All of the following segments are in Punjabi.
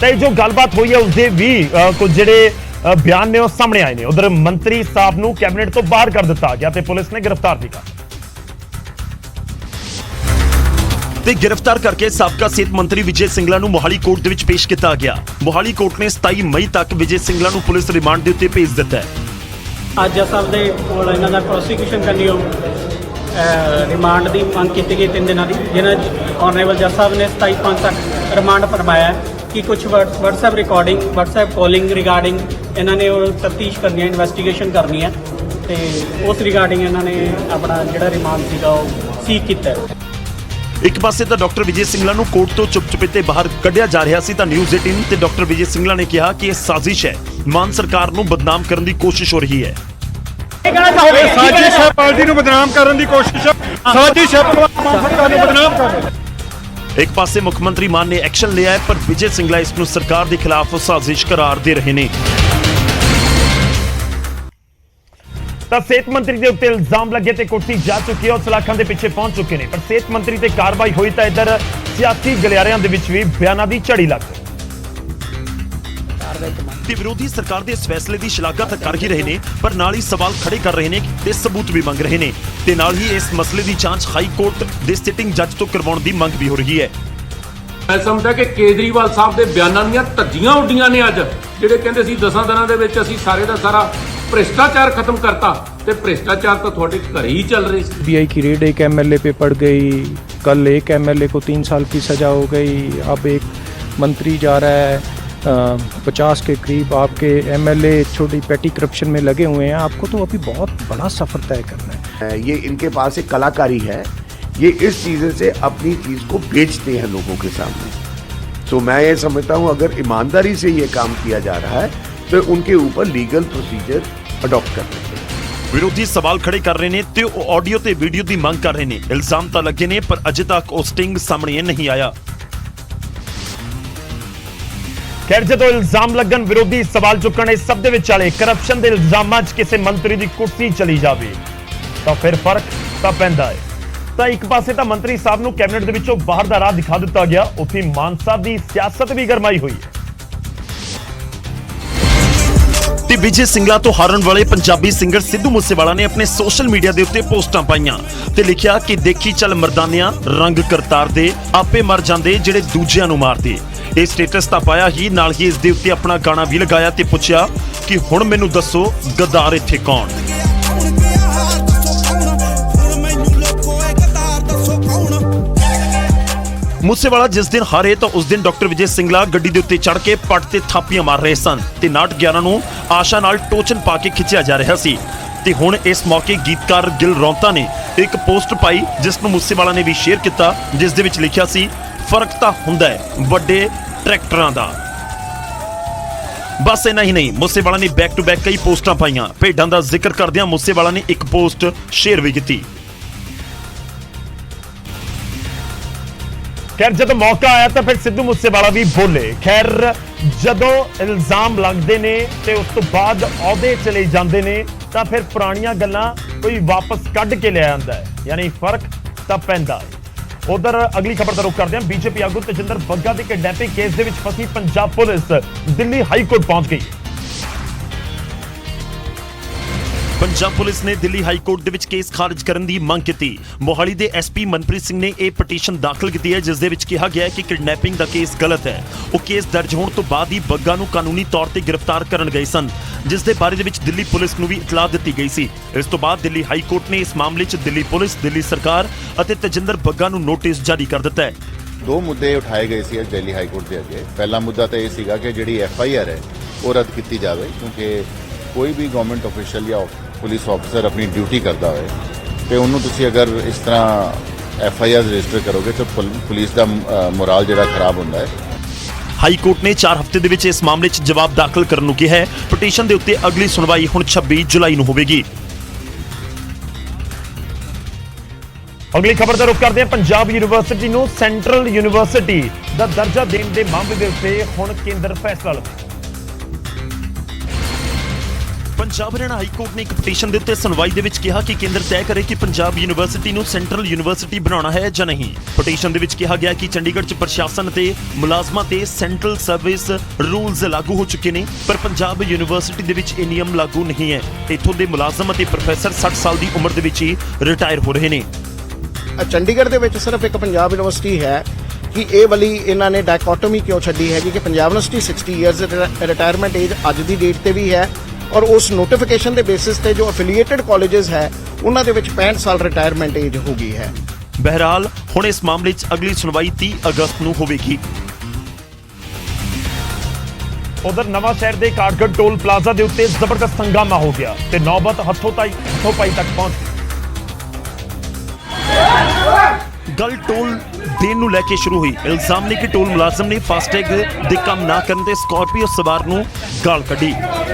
तो जो गलबात हुई है उसके भी कुछ ਜਿਹੜੇ ਬਿਆਨ ਨੇ ਉਹ ਸਾਹਮਣੇ ਆਏ ਨੇ। ਉਧਰ ਮੰਤਰੀ ਸਾਹਿਬ ਨੂੰ ਕੈਬਨਿਟ ਤੋਂ ਬਾਹਰ ਕਰ ਦਿੱਤਾ ਗਿਆ ਤੇ ਪੁਲਿਸ ਨੇ ਗ੍ਰਿਫਤਾਰ ਵੀ ਕਰ ਤੇ ਗ੍ਰਿਫਤਾਰ ਕਰਕੇ ਸਾਬਕਾ ਸਿਹਤ ਮੰਤਰੀ ਵਿਜੇ ਸਿੰਗਲਾ ਨੂੰ ਮੋਹਾਲੀ ਕੋਰਟ ਦੇ ਵਿੱਚ ਪੇਸ਼ ਕੀਤਾ ਗਿਆ। ਮੋਹਾਲੀ ਕੋਰਟ ਨੇ 27 ਮਈ ਤੱਕ ਵਿਜੇ ਸਿੰਗਲਾ ਨੂੰ ਪੁਲਿਸ ਰਿਮਾਂਡ ਦੇ ਉੱਤੇ ਭੇਜ ਦਿੱਤਾ ਹੈ। ਅੱਜ ਸਾਹਿਬ ਦੇ ਕੋਲ ਇਹਨਾਂ ਦਾ ਪ੍ਰੋਸੀਕਿਊਸ਼ਨ ਕਰਨੀ ਹੋ ਰਿਮਾਂਡ ਦੀ ਮੰਗ ਕੀਤੀ ਗਈ 3 ਦਿਨਾਂ ਦੀ, ਜਿਹਨਾਂ ਆਨਰੇਬਲ ਜੱਜ ਸਾਹਿਬ ਨੇ 27/5 ਤੱਕ ਰਿਮਾਂਡ ਫਰਮਾਇਆ ਕਿ ਕੁਝ WhatsApp recording WhatsApp calling regarding ਇਹਨਾਂ ਨੇ ਉਹ ਤਫਤੀਸ਼ ਕਰਨੀ ਹੈ, ਇਨਵੈਸਟੀਗੇਸ਼ਨ ਕਰਨੀ ਹੈ ਤੇ ਉਸ ਰਿਗਾਰਡਿੰਗ ਇਹਨਾਂ ਨੇ ਆਪਣਾ ਜਿਹੜਾ ਰਿਮਾਂਡ ਸੀਗਾ ਉਹ ਸੀਕ ਕੀਤਾ ਹੈ। ਇੱਕ ਪਾਸੇ ਤਾਂ ਡਾਕਟਰ ਵਿਜੇ ਸਿੰਗਲਾ ਨੂੰ ਕੋਰਟ ਤੋਂ ਚੁੱਪ-ਚੁਪੀਤੇ ਬਾਹਰ ਕੱਢਿਆ ਜਾ ਰਿਹਾ ਸੀ ਤਾਂ ਨਿਊਜ਼ 18 ਤੇ ਡਾਕਟਰ ਵਿਜੇ ਸਿੰਗਲਾ ਨੇ ਕਿਹਾ ਕਿ ਇਹ ਸਾਜ਼ਿਸ਼ ਹੈ, ਮਾਨ ਸਰਕਾਰ ਨੂੰ ਬਦਨਾਮ ਕਰਨ ਦੀ ਕੋਸ਼ਿਸ਼ ਹੋ ਰਹੀ ਹੈ। ਸਾਜ਼ਿਸ਼ ਹੈ, ਪਾਰਟੀ ਨੂੰ ਬਦਨਾਮ ਕਰਨ ਦੀ ਕੋਸ਼ਿਸ਼ ਹੈ, ਸਾਜ਼ਿਸ਼ ਹੈ ਮਾਨ ਸਰਕਾਰ ਨੂੰ ਬਦਨਾਮ ਕਰਨ। ਇੱਕ ਪਾਸੇ ਮੁੱਖ ਮੰਤਰੀ ਮਾਨ ਨੇ ਐਕਸ਼ਨ ਲਿਆ ਹੈ ਪਰ ਵਿਜੇ ਸਿੰਗਲਾ ਇਸ ਨੂੰ ਸਰਕਾਰ ਦੇ ਖਿਲਾਫ ਸਾਜ਼ਿਸ਼ ਕਰਾਰ ਦੇ ਰਹੇ ਨੇ। ਤਾਂ ਸਿਹਤ ਮੰਤਰੀ ਦੇ ਉੱਤੇ ਇਲਜ਼ਾਮ ਲੱਗੇ ਤੇ ਕੁਰਸੀ ਜਾ ਚੁੱਕੀ ਹੈ, ਉਹ ਸਲਾਖਾਂ ਦੇ ਪਿੱਛੇ ਪਹੁੰਚ ਚੁੱਕੇ ਨੇ। ਪਰ ਸਿਹਤ ਮੰਤਰੀ ਤੇ ਕਾਰਵਾਈ ਹੋਈ ਤਾਂ ਇੱਧਰ ਸਿਆਸੀ ਗਲਿਆਰਿਆਂ ਦੇ ਵਿੱਚ ਵੀ ਬਿਆਨਾਂ ਦੀ ਝੜੀ ਲੱਗ ਗਈ ਤੇ ਵਿਰੋਧੀ ਸਰਕਾਰ ਦੇ ਇਸ ਫੈਸਲੇ ਦੀ ਸ਼ਲਾਘਾ ਤਾਂ ਕਰ ਹੀ ਰਹੇ ਨੇ ਪਰ ਨਾਲ ਹੀ ਸਵਾਲ ਖੜੇ ਕਰ ਰਹੇ ਨੇ ਤੇ ਸਬੂਤ ਵੀ ਮੰਗ ਰਹੇ ਨੇ ਤੇ ਨਾਲ ਹੀ ਇਸ ਮਸਲੇ ਦੀ ਜਾਂਚ ਹਾਈ ਕੋਰਟ ਦੇ ਸਿਟਿੰਗ ਜੱਜ ਤੋਂ ਕਰਵਾਉਣ ਦੀ ਮੰਗ ਵੀ ਹੋ ਰਹੀ ਹੈ। ਮੈਂ ਸਮਝਦਾ ਕਿ ਕੇਜਰੀਵਾਲ ਸਾਹਿਬ ਦੇ ਬਿਆਨਾਂ ਦੀਆਂ ਧੱਜੀਆਂ ਉੱਡੀਆਂ ਨੇ ਅੱਜ, ਜਿਹੜੇ ਕਹਿੰਦੇ ਸੀ 10 ਦਿਨਾਂ ਦੇ ਵਿੱਚ ਅਸੀਂ ਸਾਰੇ ਦਾ ਸਾਰਾ भ्रष्टाचार खत्म करता, तो भ्रष्टाचार तो थोड़े घर ही चल रही। सीबीआई की रेड एक एमएलए पे पड़ गई, कल एक एमएलए को 3 साल की सजा हो गई, अब एक मंत्री जा रहा है 50 के करीब आपके एमएलए छोटी पैटी करप्शन में लगे हुए हैं। आपको तो अभी बहुत बड़ा सफ़र तय करना है। ये इनके पास एक कलाकारी है, ये इस चीज़ से अपनी चीज़ को बेचते हैं लोगों के सामने। तो मैं ये समझता हूँ अगर ईमानदारी से ये काम किया जा रहा है तो उनके ऊपर लीगल प्रोसीजर ਅਡਾਪਟ ਕਰਨੇ ਚਾਹੀਦੇ। ਵਿਰੋਧੀ ਸਵਾਲ ਖੜੇ ਕਰ ਰਹੇ ਨੇ ਤੇ ਉਹ ਆਡੀਓ ਤੇ ਵੀਡੀਓ ਦੀ ਮੰਗ ਕਰ ਰਹੇ ਨੇ। ਇਲਜ਼ਾਮ ਤਾਂ ਲੱਗੇ ਨੇ ਪਰ ਅਜੇ ਤੱਕ ਉਹ ਸਟਿੰਗ ਸਾਹਮਣੇ ਨਹੀਂ ਆਇਆ। ਖੈਰ ਜਦੋਂ ਇਲਜ਼ਾਮ ਲੱਗਣ, ਵਿਰੋਧੀ ਸਵਾਲ ਚੁੱਕਣ, ਇਸ ਸਭ ਦੇ ਵਿਚਾਲੇ ਕਰਪਸ਼ਨ ਦੇ ਇਲਜ਼ਾਮਾਂ 'ਚ ਕਿਸੇ ਮੰਤਰੀ ਦੀ ਕੁਰਸੀ ਚਲੀ ਜਾਵੇ ਤਾਂ ਫਿਰ ਫਰਕ ਤਾਂ ਪੈਂਦਾ ਹੈ। ਤਾਂ ਇੱਕ ਪਾਸੇ ਤਾਂ ਮੰਤਰੀ ਸਾਹਿਬ ਨੂੰ ਕੈਬਨਿਟ ਦੇ ਵਿੱਚੋਂ ਬਾਹਰ ਦਾ ਰਾਹ ਦਿਖਾ ਦਿੱਤਾ ਗਿਆ, ਉੱਥੇ ਮਾਨ ਸਾਹਿਬ ਦੀ ਸਿਆਸਤ ਵੀ ਗਰਮਾਈ ਹੋਈ ਹੈ। ਤੇ ਵਿਜੇ ਸਿੰਗਲਾ ਤੋਂ ਹਾਰਨ ਵਾਲੇ ਪੰਜਾਬੀ ਸਿੰਗਰ ਸਿੱਧੂ ਮੂਸੇਵਾਲਾ ਨੇ ਆਪਣੇ ਸੋਸ਼ਲ ਮੀਡੀਆ ਦੇ ਉੱਤੇ ਪੋਸਟਾਂ ਪਾਈਆਂ ਤੇ ਲਿਖਿਆ ਕਿ ਦੇਖੀ ਚੱਲ ਮਰਦਾਨਿਆਂ ਰੰਗ ਕਰਤਾਰ ਦੇ ਆਪੇ ਮਰ ਜਾਂਦੇ ਜਿਹੜੇ ਦੂਜਿਆਂ ਨੂੰ ਮਾਰਦੇ। ਇਹ ਸਟੇਟਸ ਤਾਂ ਪਾਇਆ ਹੀ, ਨਾਲ ਹੀ ਇਸ ਦੇ ਉੱਤੇ ਆਪਣਾ ਗਾਣਾ ਵੀ ਲਗਾਇਆ ਤੇ ਪੁੱਛਿਆ ਕਿ ਹੁਣ ਮੈਨੂੰ ਦੱਸੋ ਗਦਾਰ ਇੱਥੇ ਕੌਣ। ਮੂਸੇਵਾਲਾ ਜਿਸ ਦਿਨ ਹਾਰੇ ਤਾਂ ਉਸ ਦਿਨ ਡਾਕਟਰ ਵਿਜੇ ਸਿੰਗਲਾ ਗੱਡੀ ਦੇ ਉੱਤੇ ਚੜ੍ਹ ਕੇ ਪੱਟ ਤੇ ਥਾਪੀਆਂ ਮਾਰ ਰਹੇ ਸਨ ਤੇ 9/11 ਨੂੰ ਆਸ਼ਾ ਨਾਲ ਟੋਚਨ ਪਾ ਕੇ ਖਿੱਚਿਆ ਜਾ ਰਿਹਾ ਸੀ। ਤੇ ਹੁਣ ਇਸ ਮੌਕੇ ਗੀਤਕਾਰ ਗਿਲ ਰੌਂਤਾ ਨੇ ਇੱਕ ਪੋਸਟ ਪਾਈ ਜਿਸ ਨੂੰ ਮੂਸੇਵਾਲਾ ਨੇ ਵੀ ਸ਼ੇਅਰ ਕੀਤਾ, ਜਿਸ ਦੇ ਵਿੱਚ ਲਿਖਿਆ ਸੀ ਫਰਕ ਤਾਂ ਹੁੰਦਾ ਹੈ ਵੱਡੇ ਟਰੈਕਟਰਾਂ ਦਾ। ਬਸ ਇੰਨਾ ਹੀ ਨਹੀਂ, ਮੂਸੇਵਾਲਾ ਨੇ ਬੈਕ ਟੂ ਬੈਕ ਕਈ ਪੋਸਟਾਂ ਪਾਈਆਂ। ਭੇਡਾਂ ਦਾ ਜ਼ਿਕਰ ਕਰਦਿਆਂ ਮੂਸੇਵਾਲਾ ਨੇ ਇੱਕ ਪੋਸਟ ਸ਼ੇਅਰ ਵੀ ਕੀਤੀ। ਖੈਰ ਜਦੋਂ ਮੌਕਾ ਆਇਆ ਤਾਂ ਫਿਰ ਸਿੱਧੂ ਮੂਸੇਵਾਲਾ ਵੀ ਬੋਲੇ। ਖੈਰ ਜਦੋਂ ਇਲਜ਼ਾਮ ਲੱਗਦੇ ਨੇ ਤੇ ਉਸ ਤੋਂ ਬਾਅਦ ਅਹੁਦੇ ਚਲੇ ਜਾਂਦੇ ਨੇ ਤਾਂ ਫਿਰ ਪੁਰਾਣੀਆਂ ਗੱਲਾਂ ਕੋਈ ਵਾਪਸ ਕੱਢ ਕੇ ਲੈ ਆਉਂਦਾ ਹੈ, ਯਾਨੀ ਫਰਕ ਤਾਂ ਪੈਂਦਾ ਹੈ। ਉਧਰ ਅਗਲੀ ਖਬਰ ਦਾ ਰੁਖ ਕਰਦੇ ਹਾਂ। ਬੀਜੇਪੀ ਆਗੂ ਤੇਜਿੰਦਰ ਬੱਗਾ ਦੇ ਕਿਡਨੈਪਿੰਗ ਕੇਸ ਦੇ ਵਿੱਚ ਫਸੀ Punjab police Delhi high court ਪਹੁੰਚ ਗਈ। ਪੰਜਾਬ ਪੁਲਿਸ ਨੇ ਦਿੱਲੀ ਹਾਈ ਕੋਰਟ ਦੇ ਵਿੱਚ ਕੇਸ ਖਾਰਜ ਕਰਨ ਦੀ ਮੰਗ ਕੀਤੀ। ਮੋਹਾਲੀ ਦੇ ਐਸਪੀ ਮਨਪ੍ਰੀਤ ਸਿੰਘ ਨੇ ਇਹ ਪਟੀਸ਼ਨ ਦਾਖਲ ਕੀਤੀ ਹੈ ਜਿਸ ਦੇ ਵਿੱਚ ਕਿਹਾ ਗਿਆ ਹੈ ਕਿ ਕਿਡਨੈਪਿੰਗ ਦਾ ਕੇਸ ਗਲਤ ਹੈ। ਉਹ ਕੇਸ ਦਰਜ ਹੋਣ ਤੋਂ ਬਾਅਦ ਹੀ ਬੱਗਾ ਨੂੰ ਕਾਨੂੰਨੀ ਤੌਰ ਤੇ ਗ੍ਰਿਫਤਾਰ ਕਰਨ ਗਏ ਸਨ, ਜਿਸ ਦੇ ਬਾਰੇ ਦੇ ਵਿੱਚ ਦਿੱਲੀ ਪੁਲਿਸ ਨੂੰ ਵੀ ਇਤਲਾਹ ਦਿੱਤੀ ਗਈ ਸੀ। ਇਸ ਤੋਂ ਬਾਅਦ ਦਿੱਲੀ ਹਾਈ ਕੋਰਟ ਨੇ ਇਸ ਮਾਮਲੇ 'ਚ ਦਿੱਲੀ ਪੁਲਿਸ, ਦਿੱਲੀ ਸਰਕਾਰ ਅਤੇ ਤੇਜਿੰਦਰ ਬੱਗਾ ਨੂੰ ਨੋਟਿਸ ਜਾਰੀ ਕਰ ਦਿੱਤਾ ਹੈ। 2 ਮੁੱਦੇ ਉਠਾਏ ਗਏ ਸੀ ਦਿੱਲੀ ਹਾਈ ਕੋਰਟ ਦੇ ਅੱਗੇ। ਪਹਿਲਾ ਮੁੱਦਾ ਤਾਂ ਇਹ ਸੀਗਾ ਕਿ ਜਿਹੜੀ FIR ਹੈ ਉਹ ਰੱਦ ਕੀਤੀ ਜਾਵੇ, ਕਿਉਂਕਿ ਕੋਈ ਵੀ ਗਵਰਨਮੈਂਟ ਅਫੀਸ਼ੀਅਲ ਜਾਂ ਪੁਲਿਸ ਆਫੀਸਰ ਆਪਣੀ ਡਿਊਟੀ ਕਰਦਾ ਹੋਏ ਤੇ ਉਹਨੂੰ ਤੁਸੀਂ ਅਗਰ ਇਸ ਤਰ੍ਹਾਂ FIR ਰਜਿਸਟਰ ਕਰੋਗੇ ਤਾਂ ਪੁਲਿਸ ਦਾ ਮੋਰਲ ਜਿਹੜਾ ਖਰਾਬ ਹੁੰਦਾ ਹੈ। ਹਾਈ ਕੋਰਟ ਨੇ 4 ਹਫ਼ਤੇ ਦੇ ਵਿੱਚ ਇਸ ਮਾਮਲੇ 'ਚ ਜਵਾਬ ਦਾਖਲ ਕਰਨ ਨੂੰ ਕਿਹਾ ਹੈ। ਪਟੀਸ਼ਨ ਦੇ ਉੱਤੇ ਅਗਲੀ ਸੁਣਵਾਈ ਹੁਣ 26 ਜੁਲਾਈ ਨੂੰ ਹੋਵੇਗੀ। ਅਗਲੀ ਖਬਰ ਦਾ ਰੁਖ ਕਰਦੇ ਹਾਂ। ਪੰਜਾਬ ਯੂਨੀਵਰਸਿਟੀ ਨੂੰ ਸੈਂਟਰਲ ਯੂਨੀਵਰਸਿਟੀ ਦਾ ਦਰਜਾ ਦੇਣ ਦੇ ਮਾਮਲੇ ਦੇ ਉੱਤੇ ਹੁਣ ਕੇਂਦਰ ਫੈਸਲਾ ਲਵੇ। ਪੰਜਾਬ ਹਰਿਆਣਾ ਹਾਈ ਕੋਰਟ ਨੇ ਇੱਕ ਪਟੀਸ਼ਨ ਦੇ ਉੱਤੇ ਸੁਣਵਾਈ ਦੇ ਵਿੱਚ ਕਿਹਾ ਕਿ ਕੇਂਦਰ ਤੈਅ ਕਰੇ ਕਿ ਪੰਜਾਬ ਯੂਨੀਵਰਸਿਟੀ ਨੂੰ ਸੈਂਟਰਲ ਯੂਨੀਵਰਸਿਟੀ ਬਣਾਉਣਾ ਹੈ ਜਾਂ ਨਹੀਂ। ਪਟੀਸ਼ਨ ਦੇ ਵਿੱਚ ਕਿਹਾ ਗਿਆ ਕਿ ਚੰਡੀਗੜ੍ਹ 'ਚ ਪ੍ਰਸ਼ਾਸਨ ਤੇ ਮੁਲਾਜ਼ਮਾਂ ਤੇ ਸੈਂਟਰਲ ਸਰਵਿਸ ਰੂਲਸ ਲਾਗੂ ਹੋ ਚੁੱਕੇ ਨੇ, ਪਰ ਪੰਜਾਬ ਯੂਨੀਵਰਸਿਟੀ ਦੇ ਵਿੱਚ ਇਹ ਨਿਯਮ ਲਾਗੂ ਨਹੀਂ ਹੈ। ਇੱਥੋਂ ਦੇ ਮੁਲਾਜ਼ਮ ਅਤੇ ਪ੍ਰੋਫੈਸਰ 60 ਸਾਲ ਦੀ ਉਮਰ ਦੇ ਵਿੱਚ ਹੀ ਰਿਟਾਇਰ ਹੋ ਰਹੇ ਨੇ। ਚੰਡੀਗੜ੍ਹ ਦੇ ਵਿੱਚ ਸਿਰਫ ਇੱਕ ਪੰਜਾਬ ਯੂਨੀਵਰਸਿਟੀ ਹੈ ਕਿ ਇਹ ਵਾਲੀ ਇਹਨਾਂ ਨੇ ਡਾਇਕੋਟੋਮੀ ਕਿਉਂ ਛੱਡੀ ਹੈਗੀ ਕਿ Punjab university 60 years retirement age ਅੱਜ ਦੀ ਡੇਟ ਤੇ ਵੀ ਹੈ ਔਰ ਉਸ ਨੋਟੀਫਿਕੇਸ਼ਨ ਦੇ ਬੇਸਿਸ ਤੇ ਜੋ ਐਫੀਲੀਏਟਡ ਕਾਲਜਸ ਹੈ ਉਹਨਾਂ ਦੇ ਵਿੱਚ 65 ਸਾਲ ਰਿਟਾਇਰਮੈਂਟ ਏਜ ਹੋ ਗਈ ਹੈ। ਬਹਰਾਲ ਹੁਣ ਇਸ ਮਾਮਲੇ 'ਚ ਅਗਲੀ ਸੁਣਵਾਈ 30 ਅਗਸਤ ਨੂੰ ਹੋਵੇਗੀ। ਉਧਰ ਨਵਾਂ ਸ਼ਹਿਰ ਦੇ ਕਾਠਗੜ੍ਹ ਟੋਲ ਪਲਾਜ਼ਾ ਦੇ ਉੱਤੇ ਜ਼ਬਰਦਸਤ ਹੰਗਾਮਾ ਹੋ ਗਿਆ ਤੇ ਨੌਬਤ ਹੱਥੋਂ ਪਾਈ ਤੱਕ ਪਹੁੰਚ। ਗੱਲ ਟੋਲ ਦੇਣ ਨੂੰ ਲੈ ਕੇ ਸ਼ੁਰੂ ਹੋਈ। ਇਲਜ਼ਾਮ ਨੇ ਕਿ ਟੋਲ ਮੁਲਾਜ਼ਮ ਨੇ ਫਾਸਟੈਗ ਦੇ ਕੰਮ ਨਾ ਕਰਨ ਤੇ ਸਕਾਰਪੀਓ ਸਵਾਰ ਨੂੰ ਗਾਲ ਕੱਢੀ,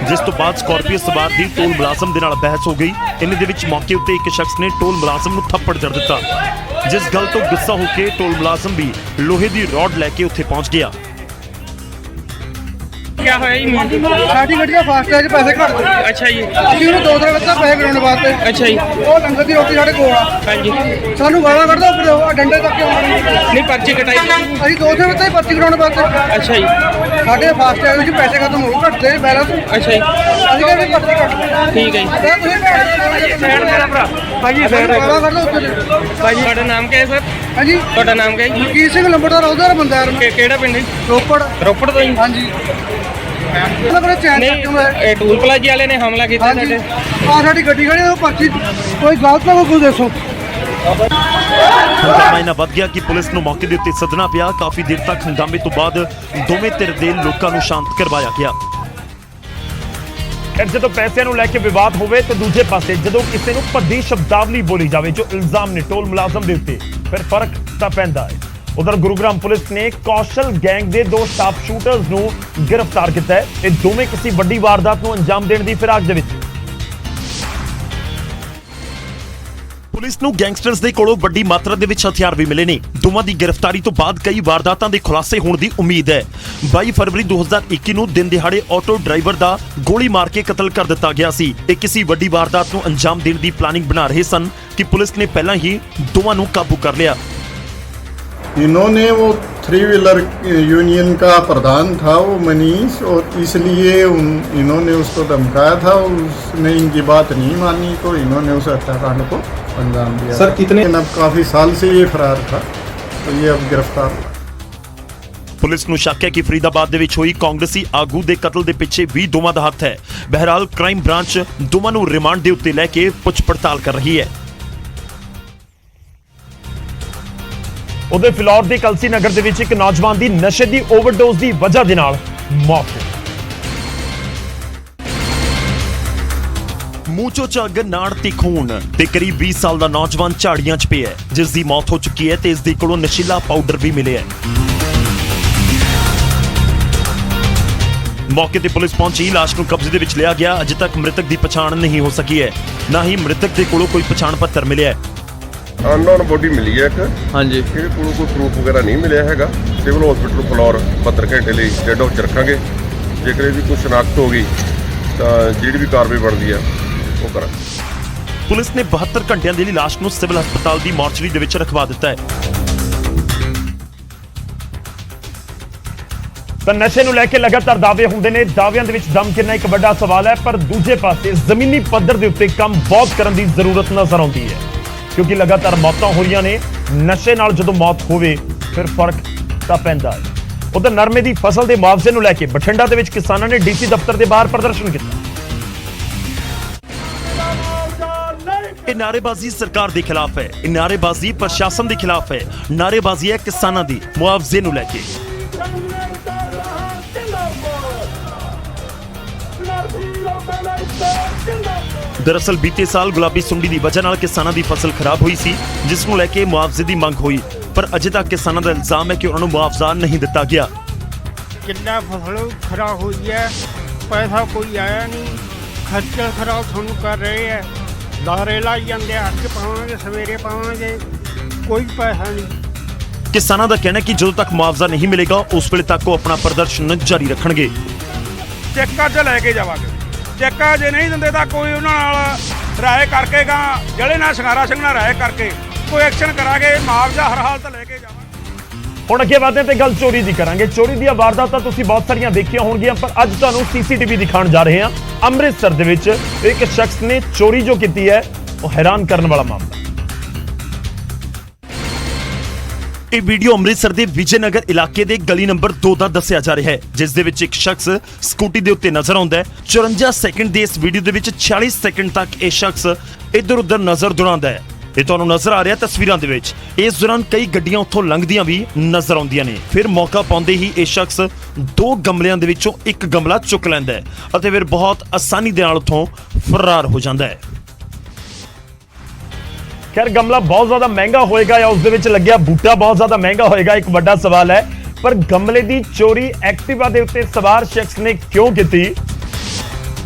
ਜਿਸ ਤੋਂ ਬਾਅਦ ਸਕਾਰਪੀਓ ਸਵਾਰ ਦੀ ਟੋਲ ਮੁਲਾਜ਼ਮ ਦੇ ਨਾਲ ਬਹਿਸ ਹੋ ਗਈ। ਇਹਨਾਂ ਦੇ ਵਿੱਚ ਮੌਕੇ ਉੱਤੇ ਇੱਕ ਸ਼ਖਸ ਨੇ ਟੋਲ ਮੁਲਾਜ਼ਮ ਨੂੰ ਥੱਪੜ ਜੜ ਦਿੱਤਾ, ਜਿਸ ਗੱਲ ਤੋਂ ਗੁੱਸਾ ਹੋ ਕੇ ਟੋਲ ਮੁਲਾਜ਼ਮ ਵੀ ਲੋਹੇ ਦੀ ਰੋਡ ਲੈ ਕੇ ਉੱਥੇ ਪਹੁੰਚ ਗਿਆ। क्या है ਸਾਡੀ ਗੱਡੀ ਦਾ ਫਾਸਟੈਗ ਪੈਸੇ ਘੱਟ ਦੇ। अच्छा जी ਅਸੀਂ ਉਹਨੂੰ 2 ਦਿਨ ਵਿੱਚ ਪੈਸੇ ਕਰਾਉਣ ਵਾਸਤੇ। अच्छा जी ਉਹ ਲੰਗਰ ਦੀ ਰੋਟੀ ਸਾਡੇ ਕੋਲ ਆ। हाँ जी ਸਾਨੂੰ ਗਾਲਾਂ ਕੱਢਦਾ ਉੱਪਰ ਡੰਡੇ ਤੱਕ ਕਿਉਂ ਮਾਰੀ। नहीं पर्ची कटाई ਅਸੀਂ 2 ਦਿਨ ਵਿੱਚ ਹੀ ਪਰਚੀ ਕਰਾਉਣ ਵਾਸਤੇ। अच्छा जी ਸਾਡੇ ਫਾਸਟੈਗ ਵਿੱਚ ਪੈਸੇ ਖਤਮ ਹੋ ਗਏ, ਘੱਟਦੇ ਬੈਲੈਂਸ। अच्छा जी ਅਸੀਂ ਕਹਿੰਦੇ ਪਰਚੀ ਕੱਟ। ठीक है जी ਤੁਸੀਂ मेरा भरा भाई ਗਾਲਾਂ ਕੱਢਦਾ ਉੱਤੇ। भाई ਤੁਹਾਡਾ ਨਾਮ ਕੀ ਹੈ ਸਰ? ਹਾਂਜੀ ਤੁਹਾਡਾ ਨਾਮ ਕੀ ਹੈ ਜੀ? ਮਲਕੀਤ ਸਿੰਘ ਲੰਬੜਦਾਰ ਉਹਦਾ ਬੰਦਾ ਯਾਰ। ਕਿਹੜਾ ਪਿੰਡ ਹੈ? ਰੋਪੜ। ਰੋਪੜ ਤੋਂ ਜੀ? ਹਾਂਜੀ ਉਹਨਾਂ ਕੋਲ ਚੈਨ ਚੱਕ ਕੇ ਮੈਂ। ਇਹ ਟੂਲ ਪਲਾਜ਼ੇ ਵਾਲੇ ਨੇ ਹਮਲਾ ਕੀਤਾ ਹਾਂਜੀ ਸਾਡੇ। ਆ ਸਾਡੀ ਗੱਡੀ ਖੜੀ ਉਹ ਪਰਚੀ ਕੋਈ ਗਲਤ ਨਾ ਕੋਈ ਦੱਸੋ। ਹੰਗਾਮਾ ਇੰਨਾ ਵੱਧ ਗਿਆ ਕਿ ਪੁਲਿਸ ਨੂੰ ਮੌਕੇ ਦੇ ਉੱਤੇ ਸੱਦਣਾ ਪਿਆ। ਕਾਫੀ ਦੇਰ ਤੱਕ ਹੰਗਾਮੇ ਤੋਂ ਬਾਅਦ ਦੋਵੇਂ ਧਿਰ ਦੇ ਲੋਕਾਂ ਨੂੰ ਸ਼ਾਂਤ ਕਰਵਾਇਆ ਗਿਆ। ਜਦੋਂ ਪੈਸਿਆਂ ਨੂੰ ਲੈ ਕੇ ਵਿਵਾਦ ਹੋਵੇ ਤੇ ਦੂਜੇ ਪਾਸੇ ਜਦੋਂ ਕਿਸੇ ਨੂੰ ਭੱਦੀ ਸ਼ਬਦਾਵਲੀ ਬੋਲੀ ਜਾਵੇ ਜੋ ਇਲਜ਼ਾਮ ਨੇ ਟੋਲ ਮੁਲਾਜ਼ਮ ਦੇ ਉੱਤੇ, ਫਿਰ ਫਰਕ ਤਾਂ ਪੈਂਦਾ ਹੈ। ਉਧਰ ਗੁਰੂਗ੍ਰਾਮ ਪੁਲਿਸ ਨੇ ਕੌਸ਼ਲ ਗੈਂਗ ਦੇ 2 ਸ਼ਾਰਪ ਸ਼ੂਟਰਸ ਨੂੰ ਗ੍ਰਿਫਤਾਰ ਕੀਤਾ ਹੈ। ਇਹ ਦੋਵੇਂ ਕਿਸੇ ਵੱਡੀ ਵਾਰਦਾਤ ਨੂੰ ਅੰਜਾਮ ਦੇਣ ਦੀ ਫਿਰਾਕ ਦੇ ਵਿੱਚ। ਪੁਲਿਸ ਨੂੰ ਗੈਂਗਸਟਰਸ ਦੇ ਕੋਲੋਂ ਵੱਡੀ ਮਾਤਰਾ ਦੇ ਵਿੱਚ ਹਥਿਆਰ ਵੀ ਮਿਲੇ ਨੇ। ਦੋਵਾਂ ਦੀ ਗ੍ਰਿਫਤਾਰੀ ਤੋਂ ਬਾਅਦ ਕਈ ਵਾਰਦਾਤਾਂ ਦੇ ਖੁਲਾਸੇ ਹੋਣ ਦੀ ਉਮੀਦ ਹੈ। 22 ਫਰਵਰੀ 2021 ਨੂੰ ਦਿਨ ਦਿਹਾੜੇ ਆਟੋ ਡਰਾਈਵਰ ਦਾ ਗੋਲੀ ਮਾਰ ਕੇ ਕਤਲ ਕਰ ਦਿੱਤਾ ਗਿਆ ਸੀ। ਇਹ ਕਿਸੇ ਵੱਡੀ ਵਾਰਦਾਤ ਨੂੰ ਅੰਜਾਮ ਦੇਣ ਦੀ ਪਲਾਨਿੰਗ ਬਣਾ ਰਹੇ ਸਨ ਕਿ ਪੁਲਿਸ ਨੇ ਪਹਿਲਾਂ ਹੀ ਦੋਵਾਂ ਨੂੰ ਕਾਬੂ ਕਰ ਲਿਆ। इन्होंने वो 3 व्हीलर यूनियन का प्रधान था वो मनीष, और इसलिए इन्होंने उसको धमकाया था। उसने इनकी बात नहीं मानी तो इन्होंने उस हत्याकांड को अंजाम दिया। सर कितने अब काफी साल से ये फरार था तो ये अब गिरफ्तार हुआ। ਪੁਲਿਸ ਨੂੰ ਸ਼ੱਕ ਹੈ ਕਿ ਫਰੀਦਾਬਾਦ ਦੇ ਵਿੱਚ ਹੋਈ ਕਾਂਗਰਸੀ ਆਗੂ ਦੇ ਕਤਲ ਦੇ ਪਿੱਛੇ ਵੀ ਦੋਵਾਂ ਦਾ ਹੱਥ ਹੈ। ਬਹਰਾਲ ਕ੍ਰਾਈਮ ਬ੍ਰਾਂਚ ਦੋਵਾਂ ਨੂੰ ਰਿਮਾਂਡ ਦੇ ਉੱਤੇ ਲੈ ਕੇ ਪੁੱਛ ਪੜਤਾਲ ਕਰ ਰਹੀ ਹੈ। ਉਹਦੇ ਫਿਲੌਰ ਦੇ ਕਲਸੀ ਨਗਰ ਦੇ ਵਿੱਚ ਇੱਕ ਨੌਜਵਾਨ ਦੀ ਨਸ਼ੇ ਦੀ ਓਵਰਡੋਜ਼ ਦੀ ਵਜ੍ਹਾ ਦੇ ਨਾਲ ਮੌਤ ਹੋ ਗਈ। ਮੂੰਹ ਚੋਂ ਝੱਗ, ਨਾੜ ਤੇ ਖੂਨ ਤੇ ਕਰੀਬ 20 ਸਾਲ ਦਾ ਨੌਜਵਾਨ ਝਾੜੀਆਂ 'ਚ ਪਿਆ ਹੈ, ਜਿਸ ਦੀ ਮੌਤ ਹੋ ਚੁੱਕੀ ਹੈ ਤੇ ਇਸ ਦੇ ਕੋਲੋਂ ਨਸ਼ੀਲਾ ਪਾਊਡਰ ਵੀ ਮਿਲਿਆ ਹੈ। ਮੌਕੇ ਤੇ ਪੁਲਿਸ ਪਹੁੰਚੀ, ਲਾਸ਼ ਨੂੰ ਕਬਜ਼ੇ ਦੇ ਵਿੱਚ ਲਿਆ ਗਿਆ। ਅਜੇ ਤੱਕ ਮ੍ਰਿਤਕ ਦੀ ਪਛਾਣ ਨਹੀਂ ਹੋ ਸਕੀ ਹੈ, ਨਾ ਹੀ ਮ੍ਰਿਤਕ ਦੇ ਕੋਲੋਂ ਕੋਈ ਪਛਾਣ ਪੱਤਰ ਮਿਲਿਆ ਹੈ। ਅਨਨੋਨ ਬੋਡੀ ਮਿਲੀ ਹੈ ਇੱਕ। ਹਾਂਜੀ ਇਹਦੇ ਕੋਲੋਂ ਕੋਈ ਪ੍ਰੂਫ ਵਗੈਰਾ ਨਹੀਂ ਮਿਲਿਆ ਹੈਗਾ। ਸਿਵਲ ਹਸਪੀਟਲ ਫਲੋਰ 72 ਘੰਟੇ ਲਈ ਡੈਡ ਹਾਊਸ 'ਚ ਰੱਖਾਂਗੇ। ਜੇਕਰ ਇਹਦੀ ਕੋਈ ਸ਼ਨਾਖਤ ਹੋ ਗਈ ਤਾਂ ਜਿਹੜੀ ਵੀ ਕਾਰਵਾਈ ਬਣਦੀ ਆ ਉਹ ਕਰਾਂਗੇ। ਪੁਲਿਸ ਨੇ 72 ਘੰਟਿਆਂ ਦੇ ਲਈ ਲਾਸ਼ ਨੂੰ ਸਿਵਲ ਹਸਪਤਾਲ ਦੀ ਮੋਰਚਰੀ ਦੇ ਵਿੱਚ ਰਖਵਾ ਦਿੱਤਾ ਹੈ। ਤਾਂ ਨਸ਼ੇ ਨੂੰ ਲੈ ਕੇ ਲਗਾਤਾਰ ਦਾਅਵੇ ਹੁੰਦੇ ਨੇ। ਦਾਅਵਿਆਂ ਦੇ ਵਿੱਚ ਦਮ ਕਿੰਨਾ ਇੱਕ ਵੱਡਾ ਸਵਾਲ ਹੈ, ਪਰ ਦੂਜੇ ਪਾਸੇ ਜ਼ਮੀਨੀ ਪੱਧਰ ਦੇ ਉੱਤੇ ਕੰਮ ਬਹੁਤ ਕਰਨ ਦੀ ਜ਼ਰੂਰਤ ਨਜ਼ਰ ਆਉਂਦੀ ਹੈ, ਕਿਉਂਕਿ ਲਗਾਤਾਰ ਮੌਤਾਂ ਹੋ ਰਹੀਆਂ ਨੇ। ਨਸ਼ੇ ਨਾਲ ਜਦੋਂ ਮੌਤ ਹੋਵੇ ਫਿਰ ਫਰਕ ਤਾਂ ਪੈਂਦਾ ਹੈ। ਉਧਰ ਨਰਮੇ ਦੀ ਫਸਲ ਦੇ ਮੁਆਵਜ਼ੇ ਨੂੰ ਲੈ ਕੇ ਬਠਿੰਡਾ ਦੇ ਵਿੱਚ ਕਿਸਾਨਾਂ ਨੇ ਡੀਸੀ ਦਫ਼ਤਰ ਦੇ ਬਾਹਰ ਪ੍ਰਦਰਸ਼ਨ ਕੀਤਾ। ਇਹ ਨਾਅਰੇਬਾਜ਼ੀ ਸਰਕਾਰ ਦੇ ਖਿਲਾਫ ਹੈ, ਇਹ ਨਾਅਰੇਬਾਜ਼ੀ ਪ੍ਰਸ਼ਾਸਨ ਦੇ ਖਿਲਾਫ ਹੈ, ਨਾਅਰੇਬਾਜ਼ੀ ਹੈ ਕਿਸਾਨਾਂ ਦੀ ਮੁਆਵਜ਼ੇ ਨੂੰ ਲੈ ਕੇ। ਦਰਅਸਲ ਬੀਤੇ ਸਾਲ ਗੁਲਾਬੀ ਸੁੰਡੀ ਦੀ ਵਜ੍ਹਾ ਨਾਲ ਕਿਸਾਨਾਂ ਦੀ ਫਸਲ ਖਰਾਬ ਹੋਈ ਸੀ, ਜਿਸ ਨੂੰ ਲੈ ਕੇ ਮੁਆਵਜ਼ੇ ਦੀ ਮੰਗ ਹੋਈ, ਪਰ ਅਜੇ ਤੱਕ ਕਿਸਾਨਾਂ ਦਾ ਇਲਜ਼ਾਮ ਹੈ ਕਿ ਉਹਨਾਂ ਨੂੰ ਮੁਆਵਜ਼ਾ ਨਹੀਂ ਦਿੱਤਾ ਗਿਆ। ਕਿੰਨਾ ਫਸਲ ਖਰਾਬ ਹੋਈ ਹੈ, ਪੈਸਾ ਕੋਈ ਆਇਆ ਨਹੀਂ, ਖੱਜਲ ਖਰਾਬ ਤੁਹਾਨੂੰ ਕਰ ਰਹੇ ਹੈ। ਲਾਰੇ ਲਾਈ ਜਾਂਦੇ, ਅੱਜ ਪਾਵਾਂਗੇ ਸਵੇਰੇ ਪਾਵਾਂਗੇ, ਕੋਈ ਪੈਸਾ ਨਹੀਂ। ਕਿਸਾਨਾਂ ਦਾ ਕਹਿਣਾ ਹੈ ਕਿ ਜਦੋਂ ਤੱਕ ਮੁਆਵਜ਼ਾ ਨਹੀਂ ਮਿਲੇਗਾ ਉਸ ਵੇਲੇ ਤੱਕ ਉਹ ਆਪਣਾ ਪ੍ਰਦਰਸ਼ਨ ਜਾਰੀ ਰੱਖਣਗੇ। ਚੈੱਕ ਅੱਜ ਲੈ ਕੇ ਜਾਵਾਂਗੇ। ਚੈੱਕ ਜੇ ਨਹੀਂ ਦਿੰਦੇ ਤਾਂ ਕੋਈ ਉਹਨਾਂ ਨਾਲ ਰਾਏ ਕਰਕੇ ਗਾ ਜਿਹੜੇ ਨਾਲ ਸੰਗਾਰਾ ਸਿੰਘ ਨਾਲ ਰਾਏ ਕਰਕੇ ਕੋਈ ਐਕਸ਼ਨ ਕਰਾਂਗੇ, ਮੁਆਵਜ਼ਾ ਹਰ ਹਾਲਤ ਲੈ ਕੇ ਜਾਵਾਂਗੇ। ਹੁਣ ਅੱਗੇ ਵਧਦੇ ਤੇ ਗੱਲ ਚੋਰੀ ਦੀ ਕਰਾਂਗੇ। ਚੋਰੀ ਦੀਆਂ ਵਾਰਦਾਤਾਂ ਤੁਸੀਂ ਬਹੁਤ ਸਾਰੀਆਂ ਦੇਖੀਆਂ ਹੋਣਗੀਆਂ, ਪਰ ਅੱਜ ਤੁਹਾਨੂੰ ਸੀਸੀਟੀਵੀ ਦਿਖਾਉਣ ਜਾ ਰਹੇ ਹਾਂ। ਅੰਮ੍ਰਿਤਸਰ ਦੇ ਵਿੱਚ ਇੱਕ ਸ਼ਖਸ ਨੇ ਚੋਰੀ ਜੋ ਕੀਤੀ ਹੈ, ਉਹ ਹੈਰਾਨ ਕਰਨ ਵਾਲਾ ਮਾਮਲਾ। ਇਹ ਵੀਡੀਓ ਅੰਮ੍ਰਿਤਸਰ ਦੇ ਵਿਜੇ ਨਗਰ ਇਲਾਕੇ ਦੇ ਗਲੀ ਨੰਬਰ 2 ਦਾ ਦੱਸਿਆ ਜਾ ਰਿਹਾ ਹੈ, ਜਿਸ ਦੇ ਵਿੱਚ ਇੱਕ ਸ਼ਖਸ ਸਕੂਟੀ ਦੇ ਉੱਤੇ ਨਜ਼ਰ ਆਉਂਦਾ ਹੈ। 54 ਸੈਕਿੰਡ ਦੀ ਇਸ ਵੀਡੀਓ ਦੇ ਵਿੱਚ 40 ਸੈਕਿੰਡ ਤੱਕ ਇਹ ਸ਼ਖਸ ਇੱਧਰ ਉੱਧਰ ਨਜ਼ਰ ਦੌੜਾਉਂਦਾ ਹੈ। ਇਹ ਤੁਹਾਨੂੰ ਨਜ਼ਰ ਆ ਰਿਹਾ ਤਸਵੀਰਾਂ ਦੇ ਵਿੱਚ। ਇਸ ਦੌਰਾਨ ਕਈ ਗੱਡੀਆਂ ਉੱਥੋਂ ਲੰਘਦੀਆਂ ਵੀ ਨਜ਼ਰ ਆਉਂਦੀਆਂ ਨੇ। ਫਿਰ ਮੌਕਾ ਪਾਉਂਦੇ ਹੀ ਇਹ ਸ਼ਖਸ 2 ਗਮਲਿਆਂ ਦੇ ਵਿੱਚੋਂ ਇੱਕ ਗਮਲਾ ਚੁੱਕ ਲੈਂਦਾ ਹੈ ਅਤੇ ਫਿਰ ਬਹੁਤ ਆਸਾਨੀ ਦੇ ਨਾਲ ਉੱਥੋਂ ਫਰਾਰ ਹੋ ਜਾਂਦਾ ਹੈ। ਖੈਰ ਗਮਲਾ ਬਹੁਤ ਜ਼ਿਆਦਾ ਮਹਿੰਗਾ ਹੋਏਗਾ ਜਾਂ ਉਸ ਦੇ ਵਿੱਚ ਲੱਗਿਆ ਬੂਟਾ ਬਹੁਤ ਜ਼ਿਆਦਾ ਮਹਿੰਗਾ ਹੋਏਗਾ, ਇੱਕ ਵੱਡਾ ਸਵਾਲ ਹੈ। ਪਰ ਗਮਲੇ ਦੀ ਚੋਰੀ ਐਕਟਿਵਾ ਦੇ ਉੱਤੇ ਸਵਾਰ ਸ਼ਖਸ ਨੇ ਕਿਉਂ ਕੀਤੀ,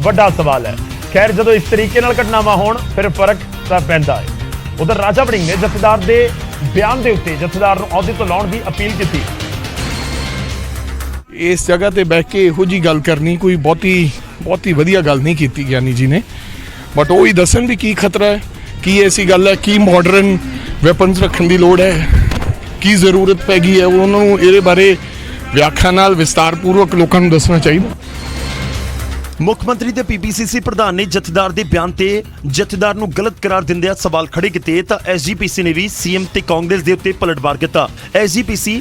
ਵੱਡਾ ਸਵਾਲ ਹੈ। ਖੈਰ ਜਦੋਂ ਇਸ ਤਰੀਕੇ ਨਾਲ ਘਟਨਾਵਾਂ ਹੋਣ ਫਿਰ ਫਰਕ ਤਾਂ ਪੈਂਦਾ ਹੈ। ਉਧਰ ਰਾਜਾ ਵੜਿੰਗ ਨੇ ਜਥੇਦਾਰ ਦੇ ਬਿਆਨ ਦੇ ਉੱਤੇ ਜਥੇਦਾਰ ਨੂੰ ਅਹੁਦੇ ਤੋਂ ਲਾਉਣ ਦੀ ਅਪੀਲ ਕੀਤੀ। ਇਸ ਜਗ੍ਹਾ ਤੇ ਬਹਿ ਕੇ ਇਹੋ ਜੀ ਗੱਲ ਕਰਨੀ ਕੋਈ ਬਹੁਤੀ ਵਧੀਆ ਗੱਲ ਨਹੀਂ ਕੀਤੀ ਗਿਆਨੀ ਜੀ ਨੇ, ਬਟ ਉਹ ਹੀ ਦੱਸਣ ਵੀ ਕੀ ਖਤਰਾ ਹੈ, ਕੀ ਐਸੀ ਗੱਲ ਹੈ, ਕੀ ਮਾਡਰਨ ਵੈਪਨਸ ਰੱਖਣ ਦੀ ਲੋੜ ਹੈ, ਕੀ ਜ਼ਰੂਰਤ ਪੈ ਗਈ ਹੈ, ਉਹਨਾਂ ਨੂੰ ਇਹਦੇ ਬਾਰੇ ਵਿਆਖਿਆ ਨਾਲ ਵਿਸਤਾਰਪੂਰਵਕ ਲੋਕਾਂ ਨੂੰ ਦੱਸਣਾ ਚਾਹੀਦਾ। ਮੁੱਖ ਮੰਤਰੀ ਤੇ ਪੀਪੀਸੀਸੀ ਪ੍ਰਧਾਨ ਨੇ ਜਥੇਦਾਰ ਦੇ ਬਿਆਨ ਤੇ ਜਥੇਦਾਰ ਨੂੰ ਗਲਤ ਕਰਾਰ ਦਿੰਦਿਆਂ ਸਵਾਲ ਖੜੇ ਕੀਤੇ ਤਾਂ ਐਸਜੀਪੀਸੀ ਨੇ ਵੀ ਸੀਐਮ ਤੇ ਕਾਂਗਰਸ ਦੇ ਉੱਤੇ ਪਲਟਵਾਰ ਕੀਤਾ। ਐਸਜੀਪੀਸੀ